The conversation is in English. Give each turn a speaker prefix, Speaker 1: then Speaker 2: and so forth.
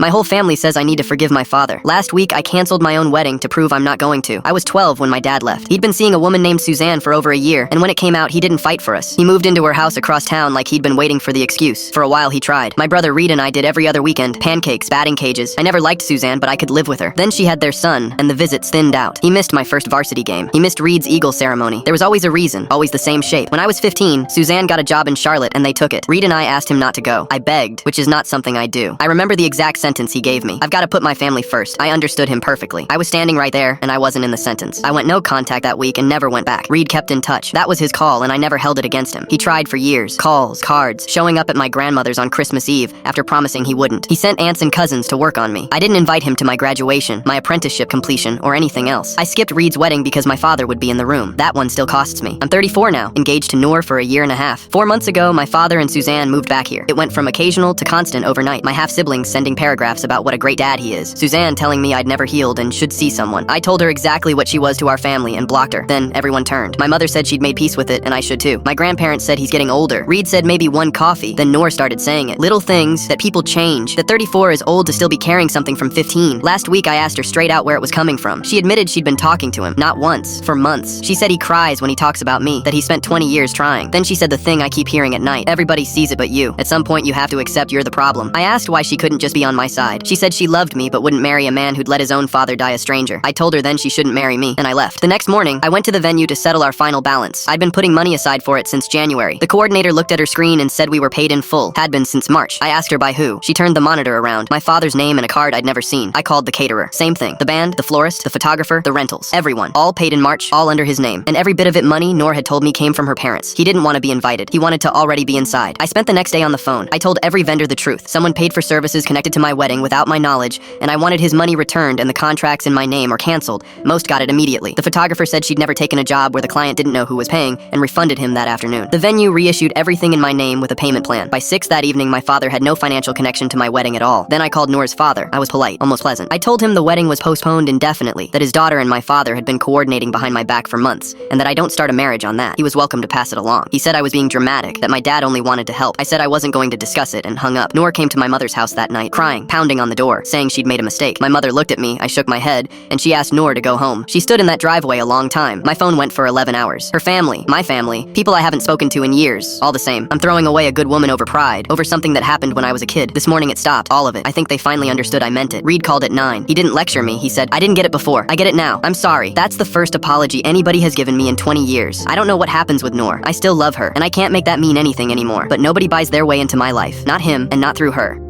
Speaker 1: My whole family says I need to forgive my father. Last week, I canceled my own wedding to prove I'm not going to. I was 12 when my dad left. He'd been seeing a woman named Suzanne for over a year, and when it came out, he didn't fight for us. He moved into her house across town like he'd been waiting for the excuse. For a while, he tried. My brother Reed and I did every other weekend. Pancakes, batting cages. I never liked Suzanne, but I could live with her. Then she had their son, and the visits thinned out. He missed my first varsity game. He missed Reed's Eagle ceremony. There was always a reason, always the same shape. When I was 15, Suzanne got a job in Charlotte, and they took it. Reed and I asked him not to go. I begged, which is not something I do. I remember the exact sentence he gave me. I've got to put my family first. I understood him perfectly. I was standing right there, and I wasn't in the sentence. I went no contact that week and never went back. Reed kept in touch. That was his call, and I never held it against him. He tried for years. Calls, cards, showing up at my grandmother's on Christmas Eve after promising he wouldn't. He sent aunts and cousins to work on me. I didn't invite him to my graduation, my apprenticeship completion, or anything else. I skipped Reed's wedding because my father would be in the room. That one still costs me. I'm 34 now, engaged to Noor for a year and a half. 4 months ago, my father and Suzanne moved back here. It went from occasional to constant overnight. My half-siblings sending paragraphs about what a great dad he is. Suzanne telling me I'd never healed and should see someone. I told her exactly what she was to our family and blocked her. Then everyone turned. My mother said she'd made peace with it, and I should too. My grandparents said he's getting older. Reed said maybe one coffee. Then Noor started saying it. Little things, that people change. That 34 is old to still be carrying something from 15. Last week I asked her straight out where it was coming from. She admitted she'd been talking to him. Not once. For months. She said he cries when he talks about me. That he spent 20 years trying. Then she said the thing I keep hearing at night. Everybody sees it but you. At some point you have to accept you're the problem. I asked why she couldn't just be on my side. She said she loved me but wouldn't marry a man who'd let his own father die a stranger. I told her then she shouldn't marry me, and I left. The next morning, I went to the venue to settle our final balance. I'd been putting money aside for it since January. The coordinator looked at her screen and said we were paid in full. Had been since March. I asked her by who. She turned the monitor around. My father's name and a card I'd never seen. I called the caterer. Same thing. The band, the florist, the photographer, the rentals. Everyone. All paid in March, all under his name. And every bit of it money Noor had told me came from her parents. He didn't want to be invited. He wanted to already be inside. I spent the next day on the phone. I told every vendor the truth. Someone paid for services connected to my wedding without my knowledge, and I wanted his money returned and the contracts in my name or canceled. Most got it immediately. The photographer said she'd never taken a job where the client didn't know who was paying and refunded him that afternoon. The venue reissued everything in my name with a payment plan. By 6 that evening, my father had no financial connection to my wedding at all. Then I called Noor's father. I was polite, almost pleasant. I told him the wedding was postponed indefinitely, that his daughter and my father had been coordinating behind my back for months, and that I don't start a marriage on that. He was welcome to pass it along. He said I was being dramatic, that my dad only wanted to help. I said I wasn't going to discuss it and hung up. Noor came to my mother's house that night, crying, pounding on the door, saying she'd made a mistake. My mother looked at me, I shook my head, and she asked Noor to go home. She stood in that driveway a long time. My phone went for 11 hours. Her family, my family, people I haven't spoken to in years. All the same, I'm throwing away a good woman over pride, over something that happened when I was a kid. This morning it stopped, all of it. I think they finally understood I meant it. Reed called at 9. He didn't lecture me. He said, I didn't get it before. I get it now. I'm sorry. That's the first apology anybody has given me in 20 years. I don't know what happens with Noor. I still love her, and I can't make that mean anything anymore. But nobody buys their way into my life. Not him, and not through her.